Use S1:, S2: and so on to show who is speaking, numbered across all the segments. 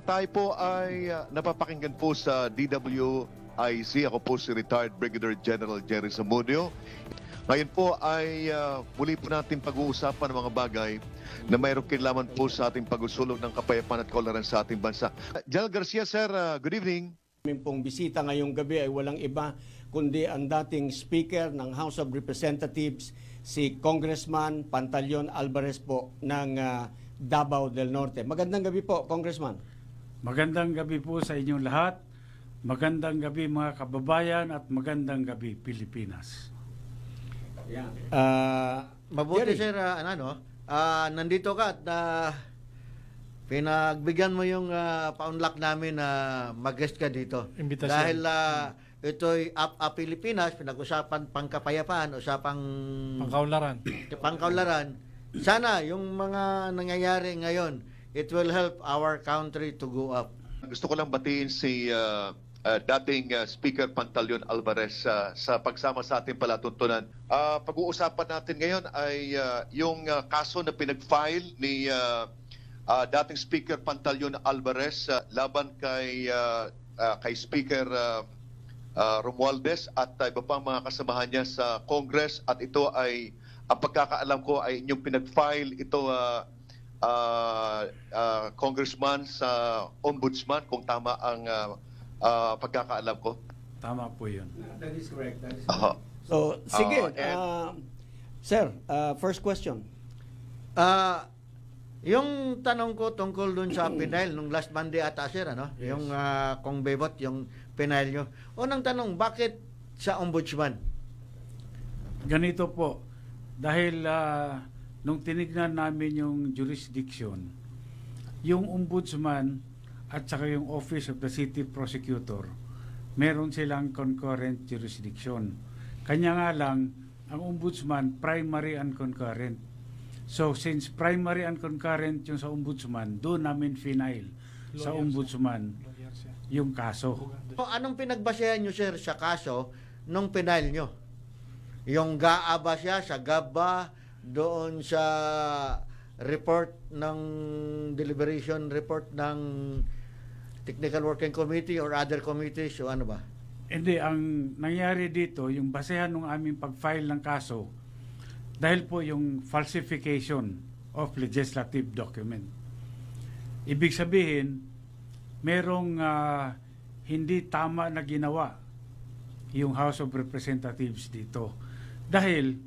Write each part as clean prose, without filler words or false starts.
S1: tayo po ay napapakinggan po sa DWIC. Ako po si retired Brigadier General Jerry Zamudio. Ngayon po ay muli po natin pag-uusapan ng mga bagay na mayroong kinalaman po sa ating pag-usulong ng kapayapaan at kaunlaran sa ating bansa. General Garcia, sir, good evening.
S2: Aming pong bisita ngayong gabi ay walang iba kundi ang dating Speaker ng House of Representatives, si Congressman Pantaleon Alvarez po ng Davao del Norte. Magandang gabi po, Congressman.
S3: Magandang gabi po sa inyong lahat. Magandang gabi mga kababayan at magandang gabi Pilipinas.
S2: Yeah.
S4: Mabuti
S2: Jerry.
S4: sir, nandito ka at pinagbigyan mo yung paunlak namin na mag-guest ka dito.
S5: Imbitasyon.
S4: Dahil ito'y Pilipinas, pinag-usapan pangkapayapaan, usapang pangkaunlaran. Sana yung mga nangyayari ngayon, it will help our country to go up.
S1: Gusto ko lang batiin si dating Speaker Pantaleon Alvarez sa pagsama sa ating palatuntunan. Pag-uusapan natin ngayon ay yung kaso na pinag-file ni dating Speaker Pantaleon Alvarez laban kay Speaker Romualdez at iba pang mga kasamahan niya sa Congress, at ito ay ang pagkakaalam ko ay inyong pinag-file ito Congressman sa Ombudsman, kung tama ang pagkakaalam ko.
S3: Tama po yun.
S2: That is correct.
S1: Uh-huh.
S2: So, sige. Sir, first question.
S4: Yung tanong ko tungkol dun sa Pinail nung last Monday ata sir,
S3: Yes.
S4: yung kung bebot, yung Pinail nyo. Unang tanong, bakit sa Ombudsman?
S3: Ganito po, dahil nung tinignan namin yung jurisdiction, yung Ombudsman at saka yung Office of the City Prosecutor, meron silang concurrent jurisdiction. Kanya nga lang, ang Ombudsman, primary and concurrent. So, since primary and concurrent yung sa Ombudsman, doon namin final sa Ombudsman yung kaso.
S4: Anong pinagbasehan nyo sir sa kaso nung Pinail nyo? Yung GAA ba siya, sa GAB ba, doon sa report ng deliberation report ng Technical Working Committee or other committees o ano ba?
S3: Hindi, ang nangyari dito, yung basehan ng aming pag-file ng kaso, dahil po yung falsification of legislative document. Ibig sabihin, merong hindi tama na ginawa yung House of Representatives dito. Dahil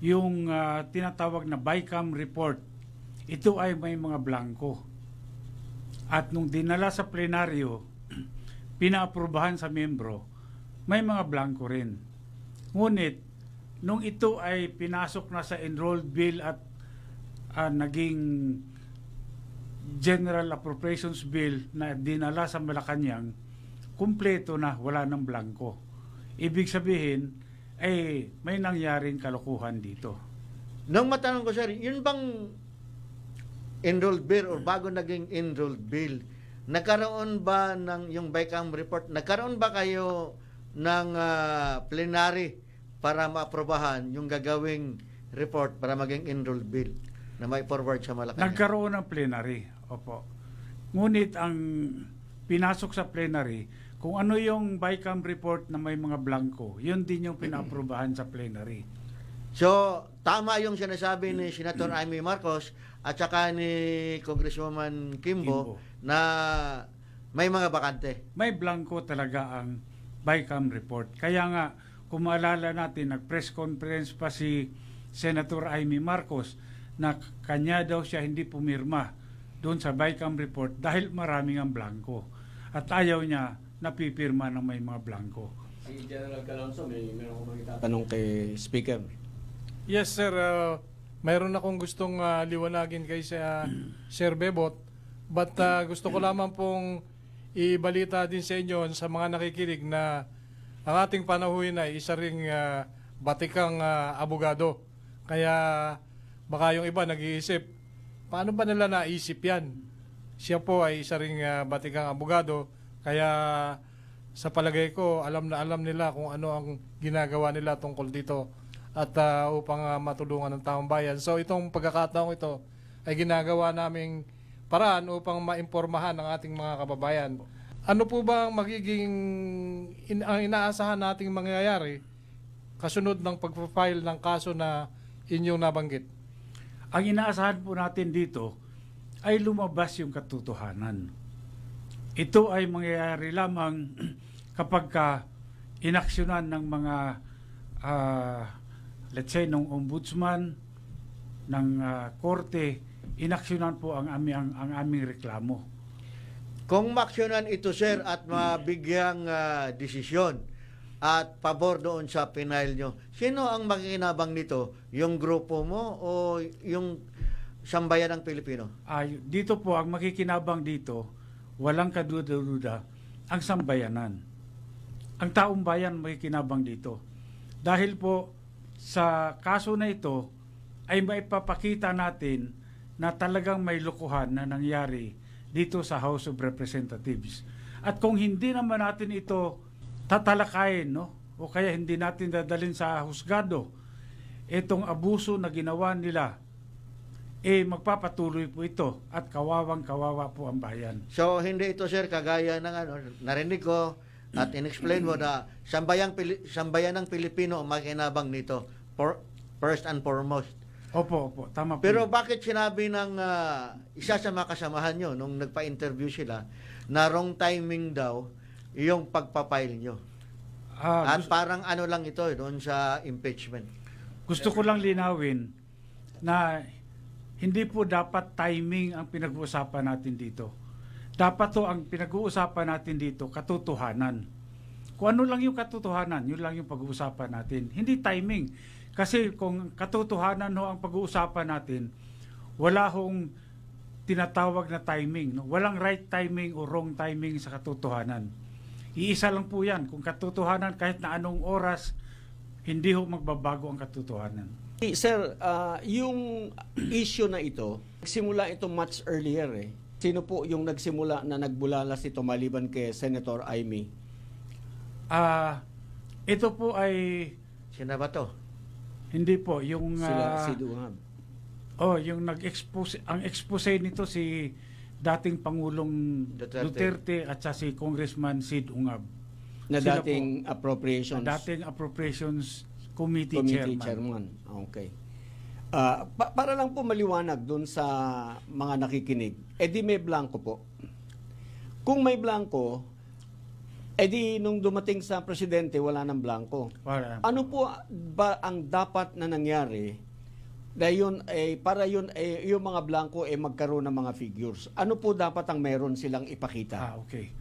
S3: yung tinatawag na BICAM report, ito ay may mga blanco. At nung dinala sa plenaryo, pinaaprubahan sa membro, may mga blanco rin. Ngunit, nung ito ay pinasok na sa enrolled bill at naging General Appropriations Bill na dinala sa Malacanang, kumpleto na, wala ng blanco. Ibig sabihin, ay may nangyaring kalokohan dito.
S4: Nung matanong ko sir, yun bang enrolled bill or bago naging enrolled bill, nagkaroon ba ng yung BICAM report, nagkaroon ba kayo ng plenary para maaprobahan yung gagawing report para maging enrolled bill na may forward sa Malacanang?
S3: Nagkaroon ng plenary, opo. Ngunit ang pinasok sa plenary, kung ano yung BICAM report na may mga blanco, yun din yung pinaaprobahan sa plenary.
S4: So, tama yung sinasabi ni Senator Amy Marcos at saka ni Congresswoman Kimbo na may mga bakante.
S3: May blanco talaga ang BICAM report. Kaya nga, kung maalala natin, nag-press conference pa si Senator Amy Marcos na kanya daw siya hindi pumirma doon sa BICAM report dahil maraming ang blanco. At ayaw niya napipirma ng may mga blanco.
S2: Si General Calonzo, meron ko magtatanong kay Speaker.
S5: Yes, sir. Mayroon akong gustong liwanagin kay Sir Bebot. But gusto ko lamang pong ibalita din sa inyo sa mga nakikinig na ang ating panahuin ay isa ring batikang abogado. Kaya baka yung iba nag-iisip, paano ba nila naisip yan? Siya po ay isa ring batikang abogado. Kaya sa palagay ko, alam na alam nila kung ano ang ginagawa nila tungkol dito at upang matulungan ng taong bayan. So itong pagkakataong ito ay ginagawa naming paraan upang maimpormahan ang ating mga kababayan. Ano po ba ang magiging ang inaasahan nating mangyayari kasunod ng pag-file ng kaso na inyong nabanggit?
S3: Ang inaasahan po natin dito ay lumabas yung katotohanan. Ito ay mangyayari lamang kapag inaksyonan ng mga let's say ng ombudsman, ng korte, inaksyonan po ang aming reklamo.
S4: Kung maksyonan ito, sir, at mabigyang desisyon at pabor doon sa pinail nyo, sino ang makikinabang nito? Yung grupo mo o yung sambayan ng Pilipino?
S3: Dito po, ang makikinabang dito, walang kaduda-duda, ang sambayanan. Ang taong bayan makikinabang dito. Dahil po, sa kaso na ito, ay maipapakita natin na talagang may lukuhan na nangyari dito sa House of Representatives. At kung hindi naman natin ito tatalakayin, no? O kaya hindi natin dadalhin sa husgado, itong abuso na ginawa nila, magpapatuloy po ito at kawawang-kawawa po ang bayan.
S4: So, hindi ito, sir, kagaya ng narinig ko at in-explain mo na sambayan ng Pilipino ang makinabang nito, first and foremost.
S3: Opo, tama po.
S4: Pero bakit sinabi ng isa sa mga kasamahan nyo nung nagpa-interview sila na wrong timing daw yung pagpapile nyo? At parang ano lang ito doon sa impeachment.
S3: Gusto ko lang linawin na hindi po dapat timing ang pinag-uusapan natin dito. Dapat to ang pinag-uusapan natin dito, katotohanan. Kung ano lang yung katotohanan, yun lang yung pag-uusapan natin. Hindi timing. Kasi kung katotohanan ho ang pag-uusapan natin, wala hong tinatawag na timing. No? Walang right timing o wrong timing sa katotohanan. Iisa lang po yan. Kung katotohanan, kahit na anong oras, hindi ho magbabago ang katotohanan.
S2: Sir, yung issue na ito, nagsimula ito much earlier eh. Sino po yung nagsimula na nagbulalas ito maliban kay Senator Amy?
S3: Ito po ay...
S4: Sino ba to?
S3: Hindi po, yung...
S2: Si Duhab.
S3: yung nag-expose, ang expose nito si dating Pangulong Duterte at si Congressman Sid Ungab.
S2: Na
S3: Sila
S2: dating
S3: po,
S2: appropriations.
S3: dating Appropriations Committee Chairman.
S2: Okay. Para lang po maliwanag dun sa mga nakikinig, di may blanco po. Kung may blanco, di nung dumating sa presidente, wala nang blanco. Ano po ba ang dapat na nangyari na yun, para yun, yung mga blanco magkaroon ng mga figures? Ano po dapat ang meron silang ipakita?
S3: Okay.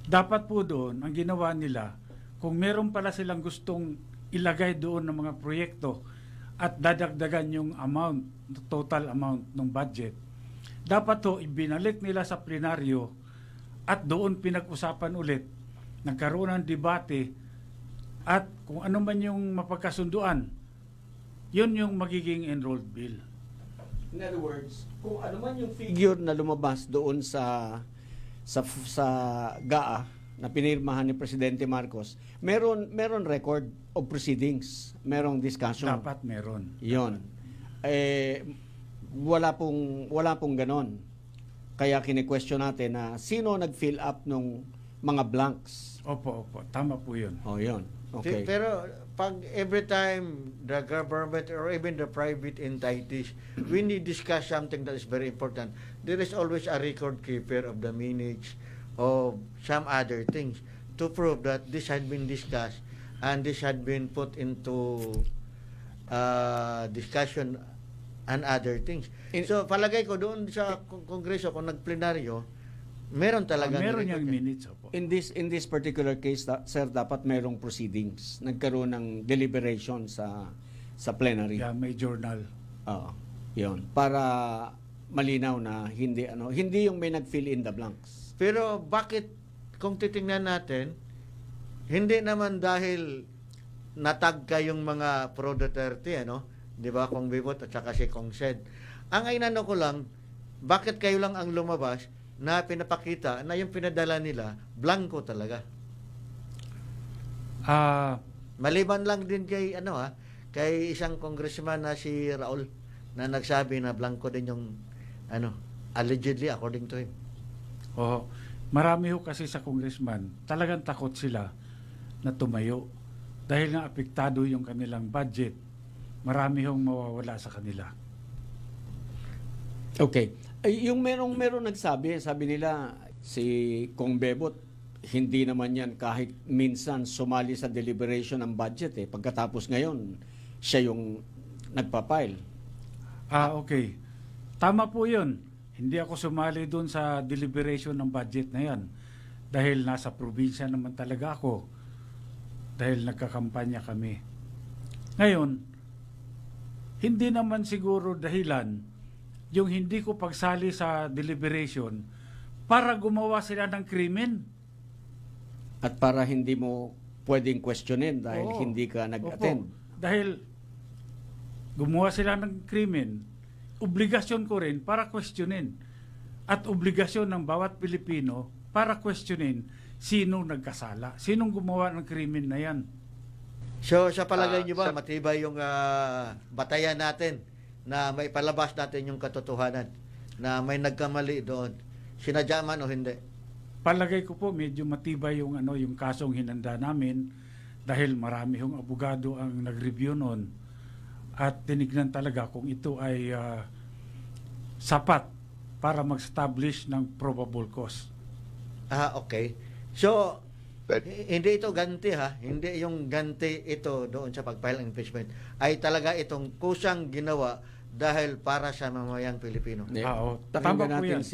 S3: Dapat po doon, ang ginawa nila, kung meron pala silang gustong ilagay doon ng mga proyekto at dadagdagan yung amount, total amount ng budget, dapat to ibinalik nila sa plenaryo at doon pinag-usapan ulit, nagkaroon ng debate at kung ano man yung mapagkasunduan, yun yung magiging enrolled bill.
S2: In other words, kung ano man yung figure na lumabas doon sa GAA na pinirmahan ni Presidente Marcos, meron record of proceedings, merong discussion.
S3: Dapat meron.
S2: Yon. Wala pong ganon. Kaya kine-question natin na sino nag-fill up nung mga blanks.
S3: Opo. Tama po yun.
S2: Yun. Okay.
S4: Pero pag every time the government or even the private entities, when we discuss something that is very important, there is always a record keeper of the minutes of some other things to prove that this had been discussed and this had been put into discussion and other things. So palagay ko doon sa kongreso kung nagplenaryo, meron talaga
S3: meron yung minutes. Opo.
S2: In this particular case, sir, dapat merong proceedings. Nagkaroon ng deliberation sa plenary.
S3: Yeah, may journal.
S2: Yun. Para malinaw na hindi yung may nag-fill in the blanks.
S4: Pero bakit kung titingnan natin, hindi naman dahil natag kayong mga pro-Duterte, di ba, Kong Bibot at saka si Kong Sed. Ang inano ko lang, bakit kayo lang ang lumabas na pinapakita na yung pinadala nila, blanco talaga? Maliban lang din kay, kay isang congressman na si Raul na nagsabi na blanco din yung, Allegedly, according to him.
S3: Oh, marami ho kasi sa congressman, talagang takot sila na tumayo. Dahil nga apektado yung kanilang budget, marami hong mawawala sa kanila.
S2: Okay. Ay, yung merong nagsabi, sabi nila si Kong Bebot, hindi naman yan kahit minsan sumali sa deliberation ng budget eh. Pagkatapos ngayon, siya yung nagpapile.
S3: Okay. Tama po yun. Hindi ako sumali doon sa deliberation ng budget na yan. Dahil nasa probinsya naman talaga ako. Dahil nagkakampanya kami. Ngayon, hindi naman siguro dahilan yung hindi ko pagsali sa deliberation para gumawa sila ng krimen.
S2: At para hindi mo pwedeng questionin dahil
S3: Oo.
S2: hindi ka nag-attend.
S3: Opo. Dahil gumawa sila ng krimen, obligasyon ko rin para questionin. At obligasyon ng bawat Pilipino para questionin sinong nagkasala, sinong gumawa ng krimen na yan.
S4: So, sa palagay niyo ba,
S1: sa-
S4: matibay yung batayan natin na may palabas natin yung katotohanan na may nagkamali doon? Sinadya man o hindi?
S3: Palagay ko po medyo matibay yung yung kasong hinanda namin dahil marami hong abogado ang nag-review noon at tinignan talaga kung ito ay sapat para mag-establish ng probable cause.
S4: Okay. So,
S1: But,
S4: hindi ito ganti ha. Hindi yung ganti ito doon sa pag-file ng impeachment. Ay talaga itong kusang ginawa dahil para sa mamayang Pilipino.
S3: Oo.
S2: Pakinggan
S3: Tama po
S2: natin
S3: yan.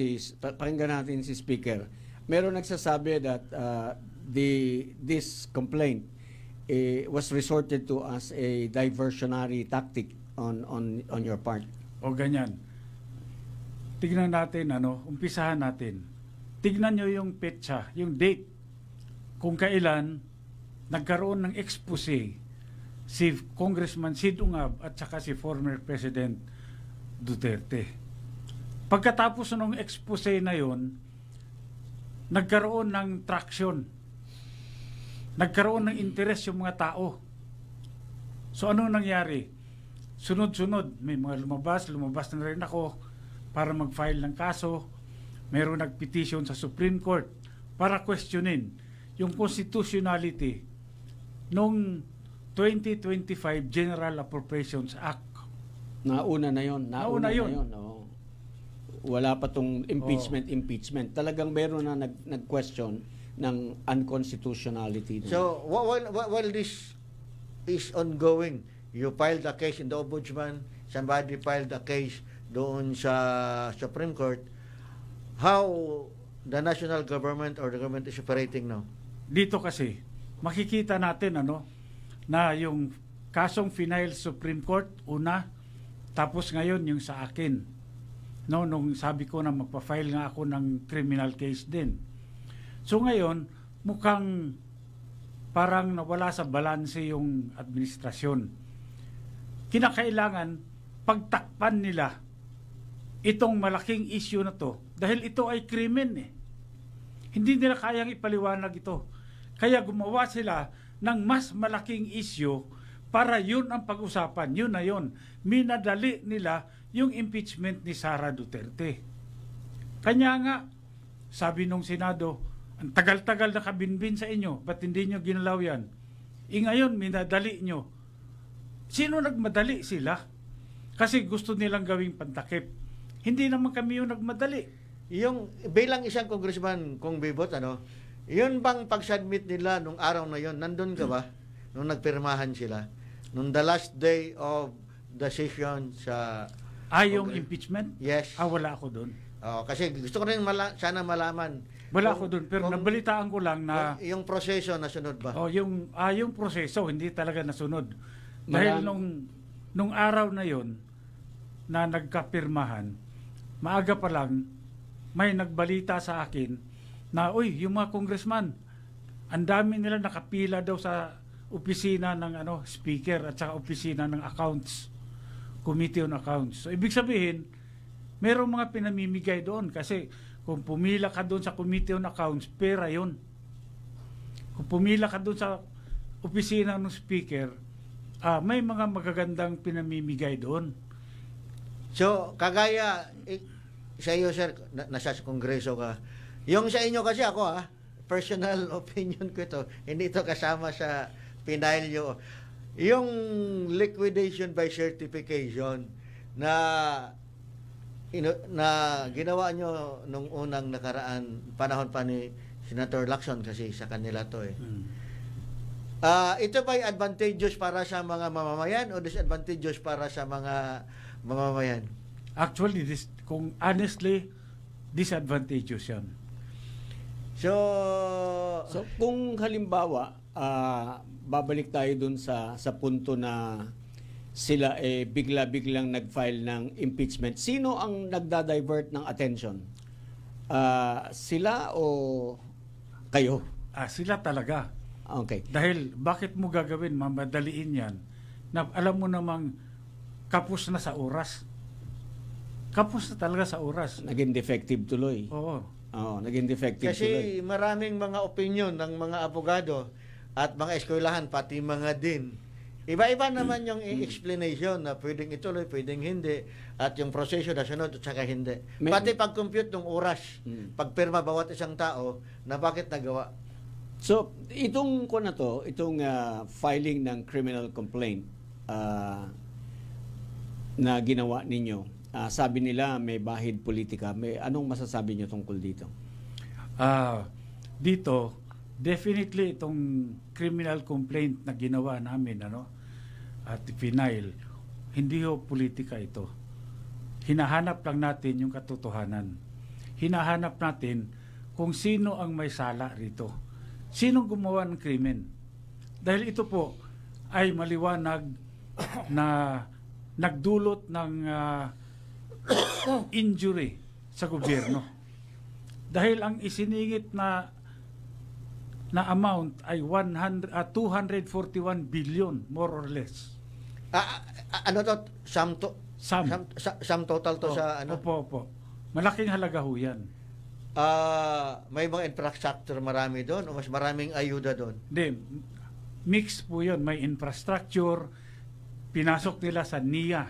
S2: pakinggan natin si Speaker. Meron nagsasabi that this complaint was resorted to as a diversionary tactic on your part.
S3: O ganyan. Tignan natin, umpisahan natin. Tignan nyo yung petsa, yung date. Kung kailan nagkaroon ng expose si Congressman Sid Ungab at saka si former President Duterte. Pagkatapos ng expose na yon, nagkaroon ng traction. Nagkaroon ng interest yung mga tao. So anong nangyari? Sunod-sunod, may mga lumabas na rin ako para mag-file ng kaso. Mayroon nag-petition sa Supreme Court para questionin yung constitutionality nung 2025 General Appropriations Act.
S2: Nauna na yon.
S3: Nauna yun.
S2: Oo. Wala pa tong impeachment. Talagang meron na nag-question ng unconstitutionality.
S4: So, while this is ongoing, you filed a case in the Ombudsman, somebody filed a case doon sa Supreme Court, how the national government or the government is operating now?
S3: Dito kasi makikita natin na yung kasong final Supreme Court una, tapos ngayon yung sa akin. Nung sabi ko na magpa-file nga ako ng criminal case din. So ngayon, mukhang parang nawala sa balanse yung administrasyon. Kinakailangan pagtakpan nila itong malaking issue na to dahil ito ay krimen eh. Hindi nila kayang ipaliwanag ito. Kaya gumawa sila ng mas malaking issue para yun ang pag-usapan. Yun na yun. Minadali nila yung impeachment ni Sara Duterte. Kanya nga, sabi nung Senado, ang tagal-tagal na kabinbin sa inyo, ba't hindi nyo ginalaw yan? Ngayon, minadali nyo. Sino nagmadali? Sila. Kasi gusto nilang gawing pantakip. Hindi naman kami yung nagmadali.
S4: Yung bilang isang congressman, Kong Bebot, yun bang pag-submit nila nung araw na yun, nandun ka ba? Nung nagpirmahan sila? Nung the last day of the session sa...
S3: Yung impeachment?
S4: Yes.
S3: Wala ako doon.
S4: Kasi gusto ko rin sana malaman.
S3: Wala ako doon, pero nabalitaan ko lang na...
S4: Yung proseso nasunod ba?
S3: Yung proseso, hindi talaga nasunod. Dahil nung araw na yon na nagkapirmahan, maaga pa lang, may nagbalita sa akin na, yung mga congressman, ang dami nila nakapila daw sa opisina ng speaker at saka opisina ng accounts, Committee on Accounts. So, ibig sabihin, merong mga pinamimigay doon kasi kung pumila ka doon sa Committee on Accounts, pera yun. Kung pumila ka doon sa opisina ng speaker, may mga magagandang pinamimigay doon.
S4: So, kagaya, sa iyo, sir, nasa Kongreso ka. Yung sa inyo kasi ako, personal opinion ko ito, hindi ito kasama sa pinalyo. Yung liquidation by certification na ginawa nyo nung unang nakaraan, panahon pa ni Senator Lacson kasi sa kanila to eh. Ito ba ay advantageous para sa mga mamamayan o disadvantageous para sa mga mamamayan?
S3: Actually, kung honestly, disadvantageous yan.
S2: So kung halimbawa, babalik tayo dun sa punto na sila bigla-biglang nag-file ng impeachment. Sino ang nagda-divert ng attention? Sila o kayo?
S3: Sila talaga.
S2: Okay.
S3: Dahil bakit mo gagawin, mamadaliin yan, na alam mo namang kapos na sa oras. Kapos na talaga sa oras.
S2: Naging defective tuloy.
S3: Oo.
S2: Naging defective tuloy.
S4: Kasi maraming mga opinion ng mga abogado at mga eskwelahan, pati mga din. Iba-iba naman yung explanation na pwedeng ituloy, pwedeng hindi, at yung proseso na sunod at saka hindi. Pati pag-compute ng oras, pagpirma bawat isang tao na bakit nagawa.
S2: So, itong filing ng criminal complaint na ginawa ninyo, sabi nila may bahid politika. Anong masasabi niyo tungkol dito?
S3: Dito, definitely itong criminal complaint na ginawa namin, at final, hindi ho politika ito. Hinahanap lang natin yung katotohanan. Hinahanap natin kung sino ang may sala rito. Sinong gumawa ng krimen? Dahil ito po ay maliwanag na nagdulot ng injury sa gobyerno. Dahil ang isiningit na amount ay 241 billion, more or less.
S4: Ano to? Sum total to sa ano?
S3: Opo. Malaking halaga ho yan.
S4: May mga infrastructure marami doon o mas maraming ayuda doon?
S3: Hindi. Mix po yun. May infrastructure. Pinasok nila sa NIA,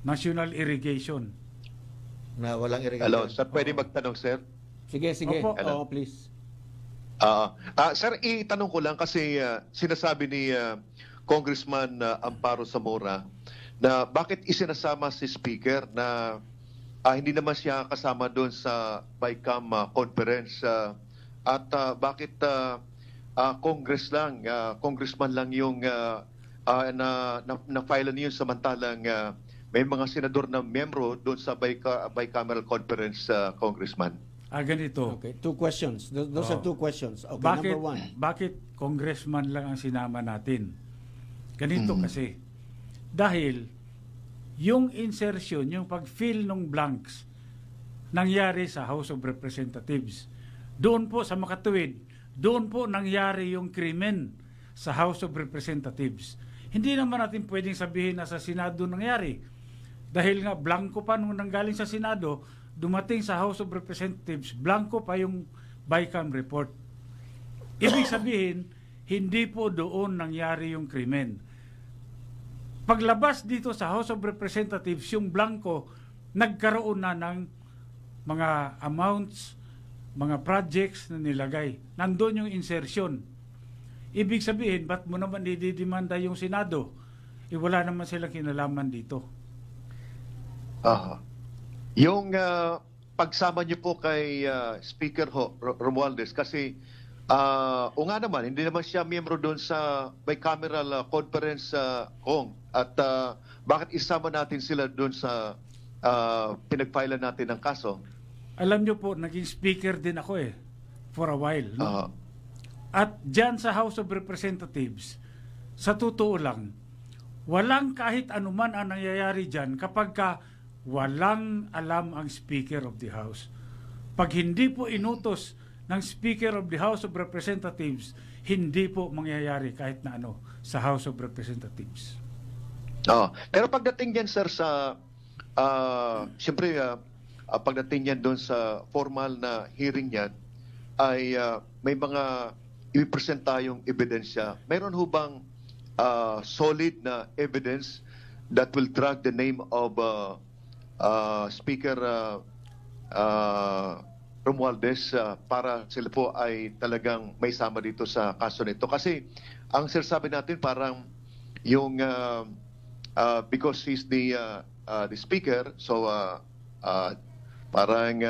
S3: National Irrigation.
S4: Na walang irrigation.
S1: Hello, sir, pwede magtanong, sir?
S2: Sige.
S3: Opo.
S2: Please.
S1: Sir, itanong ko lang kasi sinasabi ni Congressman Amparo Zamora na bakit isinasama si Speaker na hindi naman siya kasama doon sa BICAM conference at bakit congressman lang yung na-file niyo samantalang may mga senador na miyembro doon sa bicameral conference, Congressman.
S3: Ganito.
S2: Okay, two questions. Those are two questions. Okay, number one.
S3: Bakit congressman lang ang sinama natin? Ganito kasi. Dahil yung insertion, yung pag-fill ng blanks, nangyari sa House of Representatives. Doon po sa makatuwid, doon po nangyari yung krimen sa House of Representatives. Hindi naman natin pwedeng sabihin na sa Senado nangyari. Dahil nga, blanco pa nung nanggaling sa Senado, dumating sa House of Representatives, blanco pa yung BICAM report. Ibig sabihin, hindi po doon nangyari yung krimen. Paglabas dito sa House of Representatives, yung blanco, nagkaroon na ng mga amounts, mga projects na nilagay. Nandun yung insertion. Ibig sabihin, ba't mo naman didimanda yung Senado? Wala naman silang kinalaman dito.
S1: Yung pagsama niyo po kay Speaker Romualdez kasi o nga naman, hindi naman siya miyembro doon sa bicameral conference Kong. At bakit isama natin sila doon sa pinagfilean natin ng kaso?
S3: Alam niyo po, naging speaker din ako for a while. No? At dyan sa House of Representatives, sa totoo lang, walang kahit anuman ang nangyayari dyan kapag walang alam ang Speaker of the House. Pag hindi po inutos ng Speaker of the House of Representatives, hindi po mangyayari kahit na ano sa House of Representatives.
S1: Pero pagdating yan, sir, sa siyempre pagdating yan doon sa formal na hearing yan, ay may mga i-present tayong ebidensya. Mayroon ho bang solid na evidence that will drag the name of Speaker Romualdez para sila po ay talagang may sama dito sa kaso nito. Kasi ang sinasabi natin parang yung because he's the speaker, so parang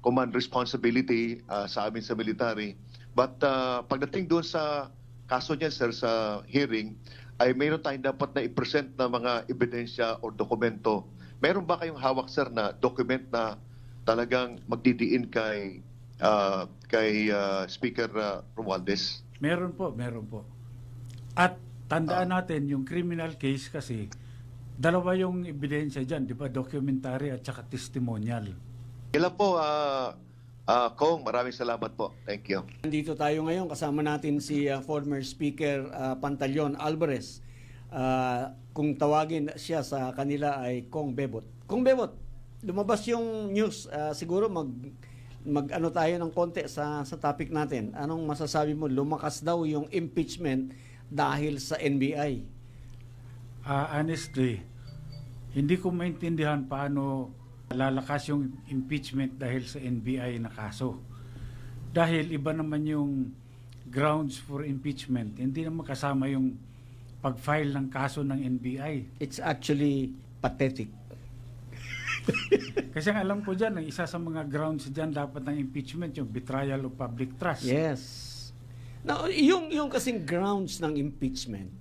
S1: command responsibility sa amin sa military. But pagdating doon sa kaso niya, sir, sa hearing, ay mayroon tayong dapat na i-present na mga ebidensya o dokumento. Meron ba kayong hawak, sir, na document na talagang magdidiin kay Speaker Romualdez?
S3: Meron po. At tandaan natin, yung criminal case kasi, dalawa yung ebidensya dyan, di ba? Documentary at saka testimonial.
S1: Kailan po, Kong, maraming salamat po. Thank you.
S2: Nandito tayo ngayon, kasama natin si former Speaker Pantaleon Alvarez. Kung tawagin siya sa kanila ay Kong Bebot. Kong Bebot, lumabas yung news. Siguro mag-ano tayo ng konti sa topic natin. Anong masasabi mo? Lumakas daw yung impeachment dahil sa NBI.
S3: Honestly, hindi ko maintindihan paano lalakas yung impeachment dahil sa NBI na kaso. Dahil iba naman yung grounds for impeachment. Hindi naman kasama yung pag-file ng kaso ng NBI.
S2: It's actually pathetic.
S3: Kasi ang alam ko dyan, ang isa sa mga grounds dyan dapat ng impeachment, yung betrayal of public trust.
S2: Yes. Now, yung kasing grounds ng impeachment,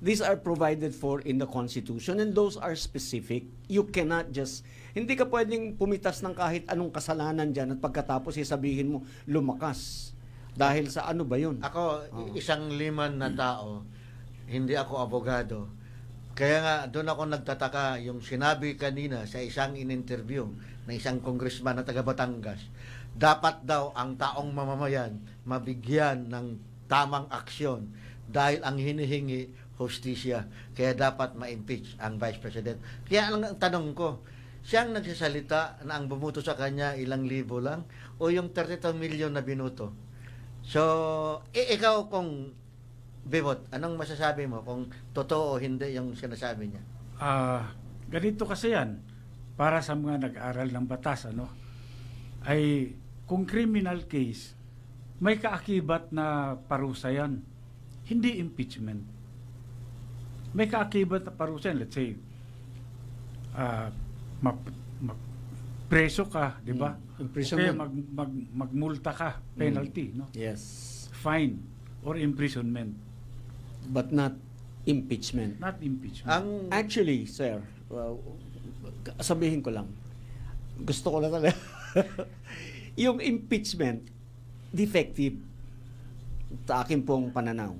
S2: these are provided for in the Constitution and those are specific. You cannot just, hindi ka pwedeng pumitas ng kahit anong kasalanan dyan at pagkatapos sabihin mo, lumakas. Dahil sa ano ba yun?
S4: Ako, isang liman na tao, hindi ako abogado. Kaya nga, doon ako nagtataka yung sinabi kanina sa isang in-interview na isang congressman na taga Batangas, dapat daw ang taong mamamayan mabigyan ng tamang aksyon dahil ang hinihingi hustisya. Kaya dapat ma-impeach ang Vice President. Kaya ang tanong ko, siyang nagsasalita na ang bumuto sa kanya ilang libo lang o yung 32 million na binuto? So, ikaw kung Bebot, anong masasabi mo kung totoo o hindi yung sinasabi niya?
S3: Ganito kasi yan, para sa mga nag-aral ng batas, ay kung criminal case, may kaakibat na parusa yan. Hindi impeachment. May kaakibat na parusa yan. Let's say, preso ka, di ba? Kaya magmulta ka, penalty, no?
S2: Yes.
S3: Fine or imprisonment.
S2: But not impeachment.
S3: Not impeachment.
S2: Actually, sir, sabihin ko lang, gusto ko na talaga. Yung impeachment, defective sa akin pong pananaw.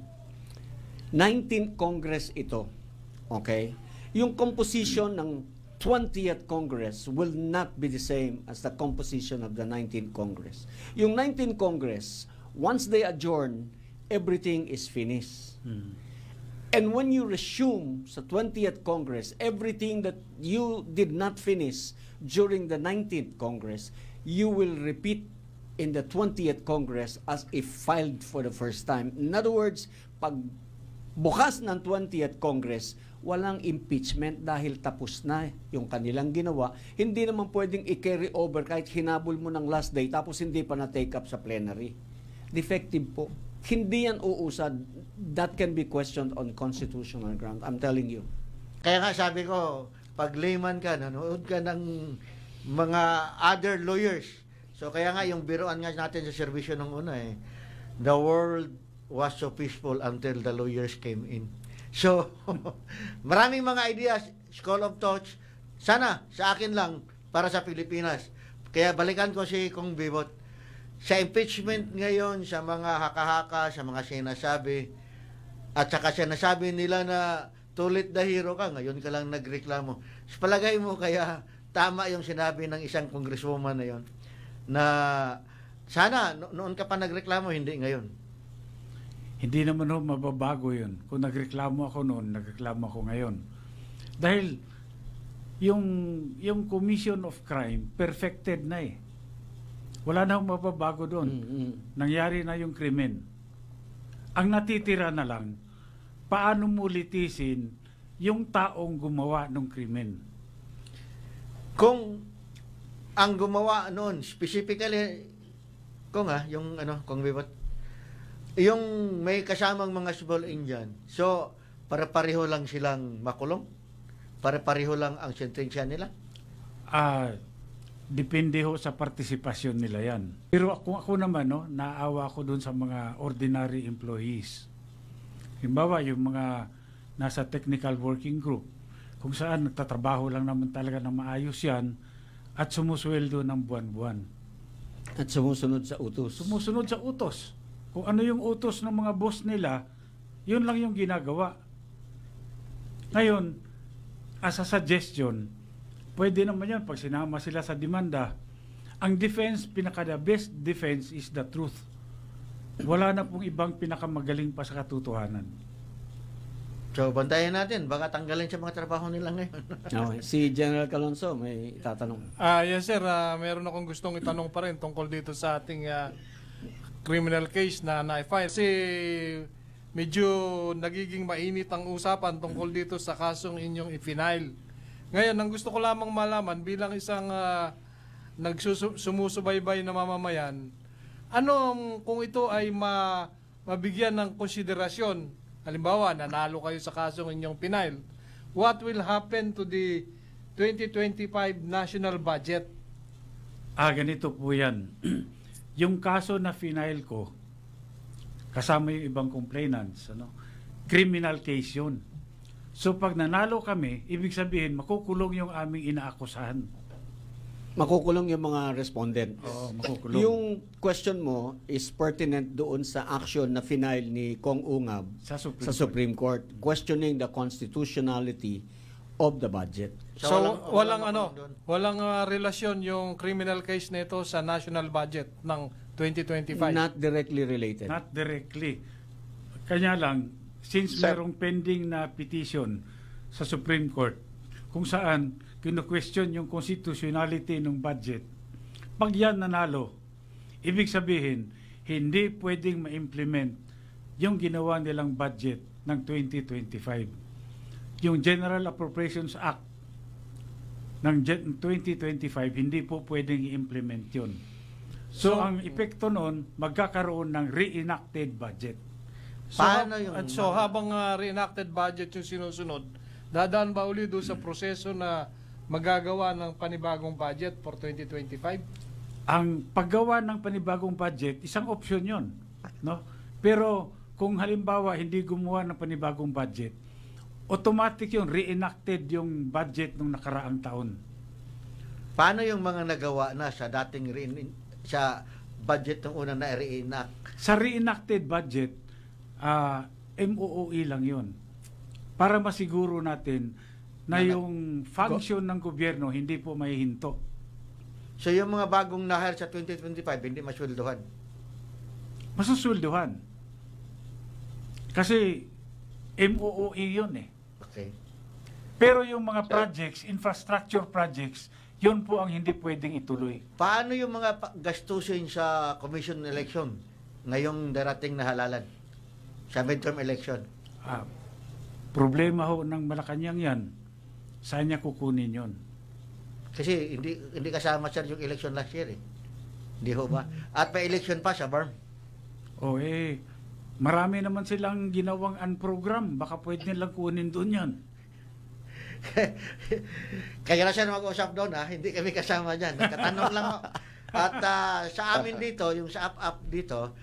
S2: 19th Congress ito. Okay? Yung composition ng 20th Congress will not be the same as the composition of the 19th Congress. Yung 19th Congress, once they adjourn, everything is finished. And when you resume sa 20th Congress, everything that you did not finish during the 19th Congress, you will repeat in the 20th Congress as if filed for the first time. In other words, pag bukas ng 20th Congress, walang impeachment dahil tapos na yung kanilang ginawa. Hindi naman pwedeng i-carry over kahit hinabol mo ng last day tapos hindi pa na-take up sa plenary. Defective po. Hindi yan uusad. That can be questioned on constitutional ground. I'm telling you.
S4: Kaya nga sabi ko, pag layman ka, nanood ka ng mga other lawyers. So kaya nga yung biruan nga natin sa serbisyo nung una the world was so peaceful until the lawyers came in. So, maraming mga ideas, school of thoughts, sana sa akin lang para sa Pilipinas. Kaya balikan ko si Kong Bebot. Sa impeachment ngayon, sa mga haka-haka, sa mga sinasabi, at saka sinasabi nila na tulit the hero ka, ngayon ka lang nagreklamo. Sa palagay mo kaya tama yung sinabi ng isang congresswoman na yon na sana noon ka pa nagreklamo, hindi ngayon.
S3: Hindi naman mababago yun. Kung nagreklamo ako noon, nagreklamo ako ngayon. Dahil yung commission of crime, perfected na eh. Wala na akong mababago doon. Nangyari na yung krimen. Ang natitira na lang, paano mo litisin yung taong gumawa ng krimen?
S4: Kung ang gumawa noon, specifically, yung kung bibot, yung may kasamang mga small Indian. So, para-pareho lang silang makulong? Para-pareho lang ang sentensya nila?
S3: Depende ho sa partisipasyon nila yan. Pero ako naman, no, naawa ako dun sa mga ordinary employees. Halimbawa, yung mga nasa technical working group, kung saan nagtatrabaho lang naman talaga ng maayos yan at sumusweldo ng buwan-buwan.
S2: At sumusunod sa utos.
S3: Sumusunod sa utos. Kung ano yung utos ng mga boss nila, yun lang yung ginagawa. Ngayon, as a suggestion, pwede naman yan pag sinama sila sa demanda. Ang defense, the best defense is the truth. Wala na pong ibang pinakamagaling pa sa katotohanan.
S4: So, bantayan natin. Baka tanggalin sa mga trabaho nila ngayon.
S2: Okay. Si General Calonzo may tatanong.
S5: Yes sir, meron akong gustong itanong pa rin tungkol dito sa ating criminal case na na-file. Kasi medyo nagiging mainit ang usapan tungkol dito sa kasong inyong i-file. Ngayon, ang gusto ko lamang malaman bilang isang sumusubaybay na mamamayan, kung ito ay mabigyan ng konsiderasyon, halimbawa, nanalo kayo sa kasong inyong pinail, what will happen to the 2025 national budget?
S3: Ganito po yan. Yung kaso na final ko, kasama yung ibang complainants, criminal case yun. So pag nanalo kami, ibig sabihin, makukulong yung aming inaakusahan.
S2: Makukulong yung mga respondent.
S3: Oo, makukulong.
S2: Yung question mo is pertinent doon sa action na final ni Kong Ungab
S3: Sa
S2: Supreme Court, questioning the constitutionality of the budget.
S5: So, walang relasyon yung criminal case nito sa national budget ng 2025?
S2: Not directly related.
S3: Not directly. Kanya lang, since merong pending na petition sa Supreme Court, kung saan kino-question yung constitutionality ng budget, pag yan nanalo, ibig sabihin, hindi pwedeng ma-implement yung ginawa nilang budget ng 2025. Yung General Appropriations Act ng 2025, hindi po pwedeng i-implement yun. So ang epekto nun, magkakaroon ng reenacted budget.
S5: So habang reenacted budget yung sinusunod, dadaan ba ulit doon sa proseso na magagawa ng panibagong budget for 2025?
S3: Ang paggawa ng panibagong budget, isang opsyon yon, no? Pero kung halimbawa hindi gumawa ng panibagong budget, automatic yung reenacted yung budget ng nakaraang taon.
S4: Paano yung mga nagawa na sa dating sa budget ng una na reenact?
S3: Sa reenacted budget, MOOE lang yon. Para masiguro natin na yung function ng gobyerno hindi po mahihinto.
S4: So yung mga bagong na-hire sa 2025 hindi masweldohan?
S3: Masusweldohan. Kasi MOOE yun eh.
S4: Okay.
S3: Pero yung mga projects, infrastructure projects, yun po ang hindi pwedeng ituloy.
S4: Paano yung mga gastusin sa commission election ngayong darating na halalan? Sa midterm election?
S3: Problema ho ng Malacanang yan. Saan niya kukunin yun?
S4: Kasi hindi kasama sir yung election last year eh. Hindi ho ba? At may election pa sa BARM.
S3: Marami naman silang ginawang program. Baka pwede nilang kunin doon yan.
S4: Kaya na siya mag-usap doon hindi kami kasama dyan. Nagkatanong lang ako. At sa amin dito, yung sa up dito,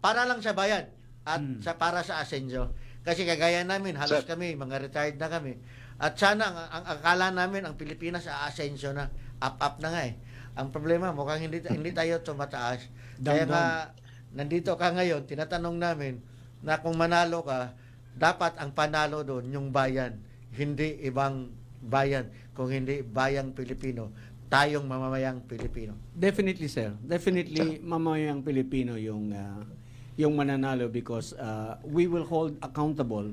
S4: para lang sa bayan at para sa Asenjo. Kasi kagaya namin, halos kami, mga retired na kami. At sana, ang akala namin, ang Pilipinas, aasenso na. Up na nga eh. Ang problema, mukhang hindi tayo tumataas. Kaya nga, nandito ka ngayon, tinatanong namin na kung manalo ka, dapat ang panalo doon, yung bayan. Hindi ibang bayan. Kung hindi bayang Pilipino, tayong mamamayang Pilipino.
S2: Definitely, sir. Definitely, mamamayang Pilipino yung mananalo because we will hold accountable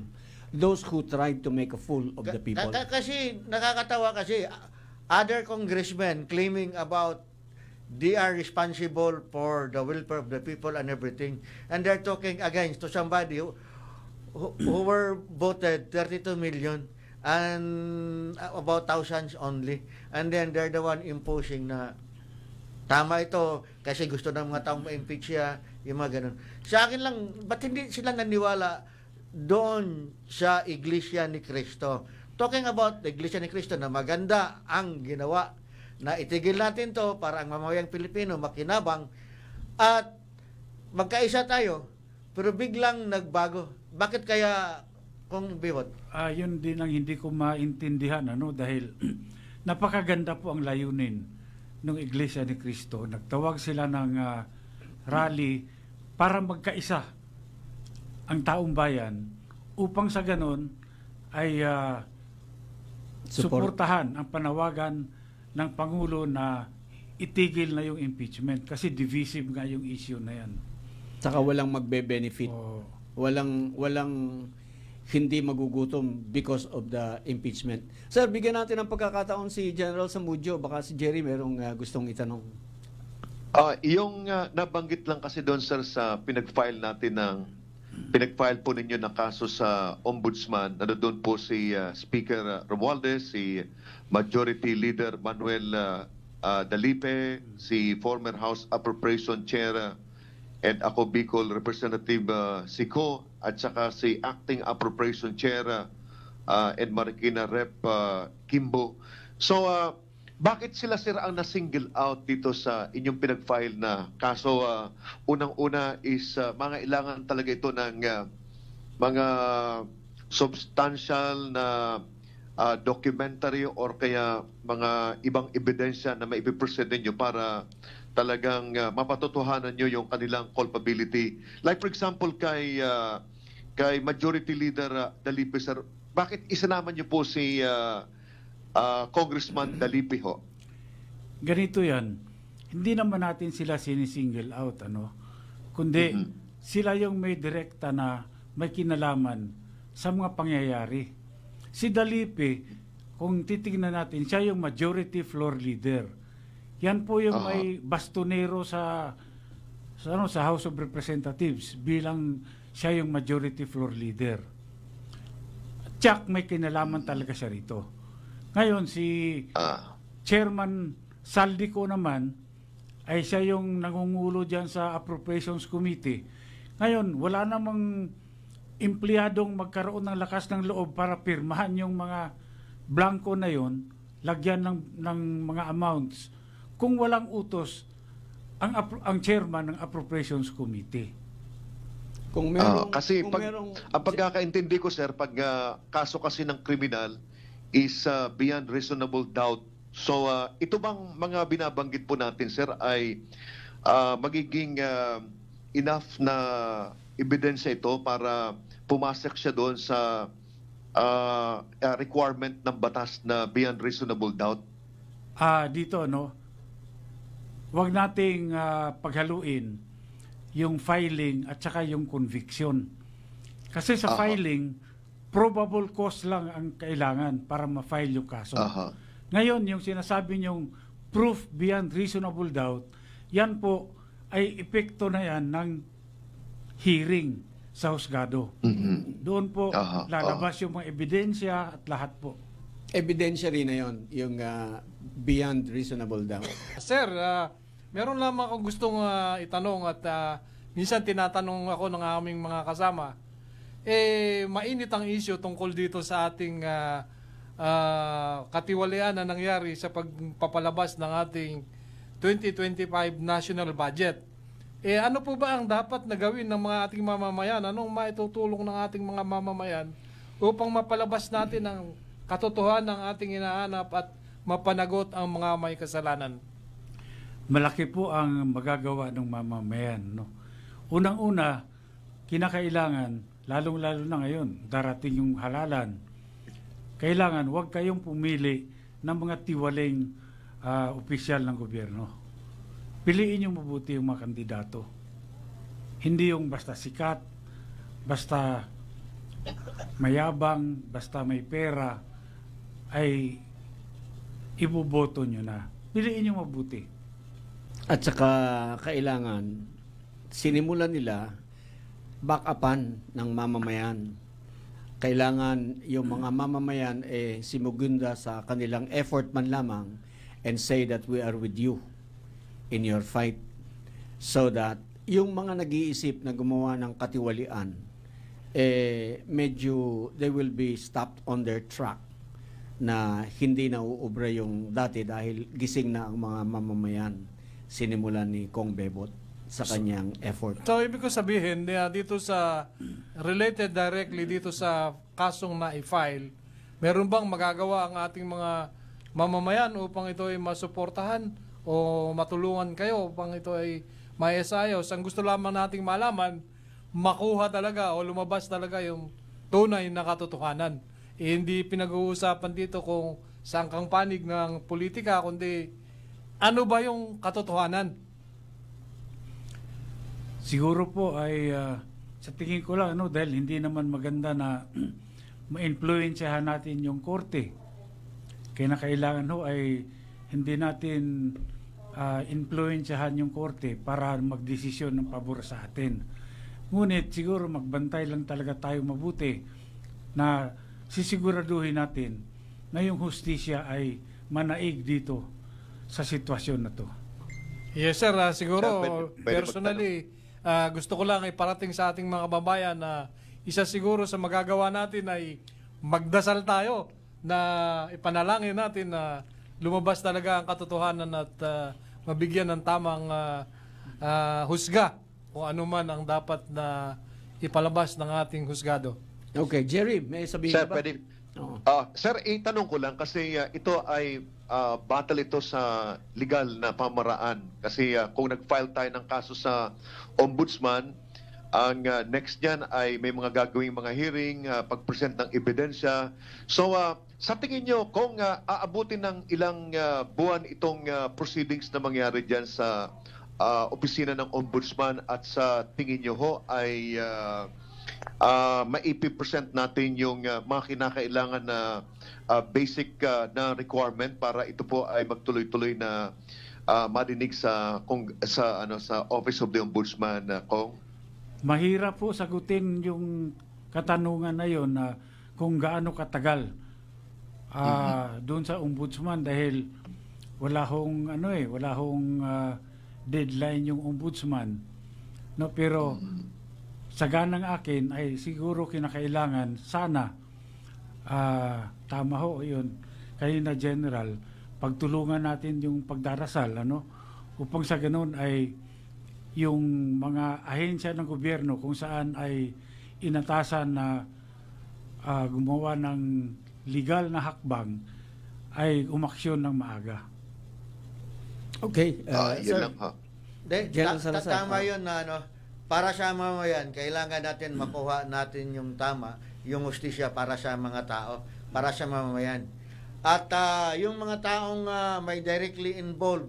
S2: those who tried to make a fool of the people.
S4: Kasi nakakatawa kasi other congressmen claiming about they are responsible for the welfare of the people and everything, and they're talking against to somebody who were voted 32 million and about thousands only. And then they're the one imposing na tama ito kasi gusto ng mga taong ma-impeach siya, yung mga ganun. Sa akin lang, ba't hindi sila naniwala doon sa Iglesia ni Cristo? Talking about the Iglesia ni Cristo na maganda ang ginawa, na itigil natin to para ang mamamayang Pilipino makinabang at magkaisa tayo, pero biglang nagbago. Bakit kaya, Kung Bebot?
S3: Yun din ang hindi ko maintindihan, dahil napakaganda po ang layunin ng Iglesia ni Cristo. Nagtawag sila ng rally para magkaisa ang taong bayan upang sa ganon ay suportahan ang panawagan ng Pangulo na itigil na yung impeachment kasi divisive nga yung issue na yan.
S2: Saka walang magbe-benefit. Walang hindi magugutom because of the impeachment. Sir, bigyan natin ng pagkakataon si General Zamudjo. Baka si Jerry merong gustong itanong.
S1: Yung nabanggit lang kasi doon, sir, sa pinag-file po ninyo na kaso sa Ombudsman, doon po si Speaker Romualdez, si Majority Leader Manuel Dalipe, si former House Appropriation Chair and ako Bicol Representative Siko, at saka si Acting Appropriation Chair and Marikina Rep Kimbo. So, bakit sila, sir, ang na-single out dito sa inyong pinag-file na kaso? Unang-una is mga ilangan talaga ito ng mga substantial na documentary or kaya mga ibang ebidensya na maipipresent ninyo para talagang mapatotohanan nyo yung kanilang culpability. Like for example kay Majority Leader Dalipe, sir, bakit isinama nyo po si Congressman Dalipe ho?
S3: Ganito yan, hindi naman natin sila sinisingle out, kundi sila yung may direkta na may kinalaman sa mga pangyayari. Si Dalipe, kung titignan natin, siya yung majority floor leader. Yan po yung may bastonero sa House of Representatives bilang siya yung majority floor leader. Tsak, may kinalaman talaga siya rito. Ngayon, si Chairman Saldico naman, ay siya yung nangungulo dyan sa Appropriations Committee. Ngayon, wala namang empleyadong magkaroon ng lakas ng loob para pirmahan yung mga blanco na yon, lagyan ng mga amounts, kung walang utos ang chairman ng Appropriations Committee.
S2: Kung merong,
S1: kasi ang pagkakaintindi ko, sir, pag kaso kasi ng kriminal is beyond reasonable doubt. So ito bang mga binabanggit po natin, sir, ay magiging enough na ebidensya ito para pumasok siya doon sa requirement ng batas na beyond reasonable doubt?
S3: Dito, wag nating paghaluin yung filing at saka yung conviction. Kasi sa filing, probable cause lang ang kailangan para ma-file yung kaso. Ngayon, yung sinasabi niyong proof beyond reasonable doubt, yan po ay epekto na yan ng hearing sa husgado. Doon po lalabas yung mga ebidensya at lahat po.
S2: Ebidensya rin na yon, yung beyond reasonable doubt.
S5: Sir, meron lamang akong gustong itanong at minsan tinatanong ako ng aming mga kasama. Mainit ang issue tungkol dito sa ating katiwalian na nangyari sa pagpapalabas ng ating 2025 national budget. Ano po ba ang dapat na gawin ng mga ating mamamayan? Anong maitutulong ng ating mga mamamayan upang mapalabas natin ang katotohanan ng ating hinahanap at mapanagot ang mga may kasalanan?
S3: Malaki po ang magagawa ng mamamayan. Unang-una, kinakailangan, lalong-lalo na ngayon, darating yung halalan, kailangan huwag kayong pumili ng mga tiwaling opisyal ng gobyerno. Piliin yung mabuti yung mga kandidato. Hindi yung basta sikat, basta mayabang, basta may pera, ay iboboto nyo na. Piliin yung mabuti.
S2: At saka kailangan sinimulan nila back-upan ng mamamayan. kailangan yung mga mamamayan simugunda sa kanilang effort man lamang and say that we are with you in your fight, so that yung mga nag-iisip na gumawa ng katiwalian, medyo they will be stopped on their track na hindi na uubra yung dati dahil gising na ang mga mamamayan sinimulan ni Kong Bebot sa kanyang effort.
S5: So, ibig ko sabihin, dito sa, related directly dito sa kasong na-file, meron bang magagawa ang ating mga mamamayan upang ito ay masuportahan o matulungan kayo upang ito ay maisayos? Ang gusto lamang nating malaman, makuha talaga o lumabas talaga yung tunay na katotohanan. Hindi pinag-uusapan dito kung saan kang panig ng politika, kundi ano ba yung katotohanan?
S3: Siguro po ay sa tingin ko lang dahil hindi naman maganda na ma-influensyahan natin yung korte. Kaya kailangan ay hindi natin influensyahan yung korte para magdesisyon ng pabor sa atin. Ngunit siguro magbantay lang talaga tayo mabuti na sisiguraduhin natin na yung hustisya ay manaig dito sa sitwasyon na to.
S5: Yes sir, siguro
S1: Pwede
S5: personally gusto ko lang iparating sa ating mga kababayan na isa siguro sa magagawa natin ay magdasal tayo na ipanalangin natin na lumabas talaga ang katotohanan at mabigyan ng tamang husga kung ano man ang dapat na ipalabas ng ating husgado.
S2: Okay, Jerry, may sabihin
S1: Sir,
S2: ka ba?
S1: pwede.
S2: Oo.
S1: Sir, itanong ko lang kasi ito ay battle ito sa legal na pamaraan. Kasi kung nag-file tayo ng kaso sa ombudsman, ang next niyan ay may mga gagawing mga hearing, pag-present ng ebidensya. So, sa tingin nyo, kung aabutin ng ilang buwan itong proceedings na mangyari dyan sa opisina ng ombudsman at sa tingin nyo ho ay maipipresent natin yung mga kinakailangan na basic na requirement para ito po ay magtuloy-tuloy na madinig sa Office of the Ombudsman, Kong?
S3: Mahirap po sagutin yung katanungan na yon na kung gaano katagal doon sa ombudsman dahil wala hong deadline yung ombudsman, no, pero sa ganang akin ay siguro kinakailangan sana tama ho yun kayo na General, pagtulungan natin yung pagdarasal upang sa ganun ay yung mga ahensya ng gobyerno kung saan ay inatasan na gumawa ng legal na hakbang ay umaksyon ng maaga.
S2: Okay,
S1: Yun
S2: sir.
S1: lang, ha?
S2: General Salazar.
S4: Tama yun na para sa mamamayan, kailangan natin makuha natin yung tama, yung hustisya para sa mga tao, para sa mamamayan. At yung mga taong may directly involved,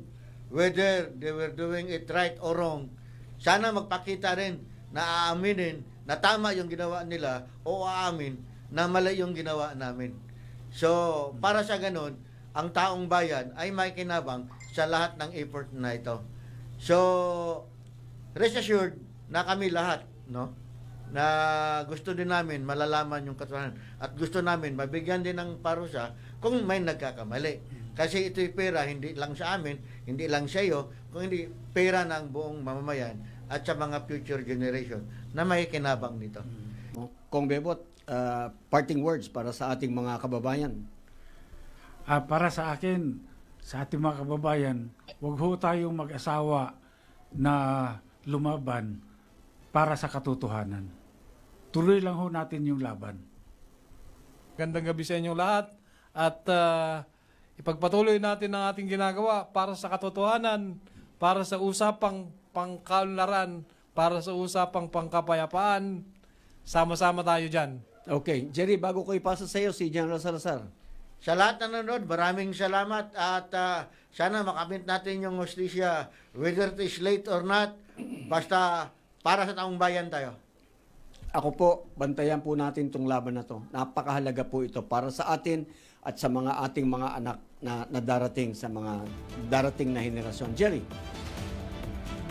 S4: whether they were doing it right or wrong, sana magpakita rin na aaminin na tama yung ginawa nila o aamin na mali yung ginawa namin. So, para sa ganun, ang taong bayan ay may kinabang sa lahat ng effort na ito. So, rest assured na kami lahat, na gusto din namin malalaman yung katotohanan at gusto namin mabigyan din ng parusa kung may nagkakamali. Kasi ito'y pera hindi lang sa amin, hindi lang sa iyo, kung hindi pera ng buong mamamayan at sa mga future generation na may kinabang nito.
S2: Kong Bebot, parting words para sa ating mga kababayan.
S3: Para sa akin, sa ating mga kababayan, huwag ho tayong mag-asawa na lumaban para sa katotohanan. Tuloy lang ho natin yung laban.
S5: Gandang gabi sa inyong lahat at ipagpatuloy natin ang ating ginagawa para sa katotohanan, para sa usapang pangkaunlaran, para sa usapang pangkapayapaan. Sama-sama tayo dyan.
S2: Okay, Jerry, bago ko ipasa sa iyo si General Salazar.
S4: Sa lahat na nanonood, maraming salamat at sana makamit natin yung hustisya whether it is late or not, basta para sa taong bayan tayo.
S2: Ako po, bantayan po natin itong laban na to. Napakahalaga po ito para sa atin at sa mga ating mga anak na darating sa mga darating na henerasyon. Jerry?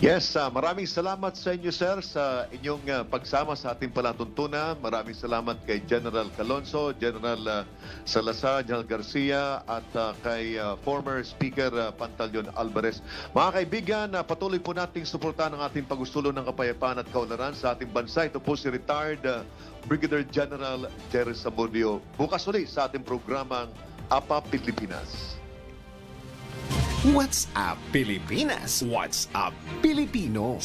S1: Yes, maraming salamat sa inyo, sir, sa inyong pagsama sa ating palatuntunan. Maraming salamat kay General Calonzo, General Salazar, General Garcia, at kay former Speaker Pantaleon Alvarez. Mga kaibigan, patuloy po nating suportahan ang ating pagsusulong ng kapayapaan at kaunlaran sa ating bansa. Ito po si retired Brigadier General Jerry Zamudio. Bukas ulit sa ating programang Apa Pilipinas.
S6: What's up, Pilipinas? What's up, Pilipino?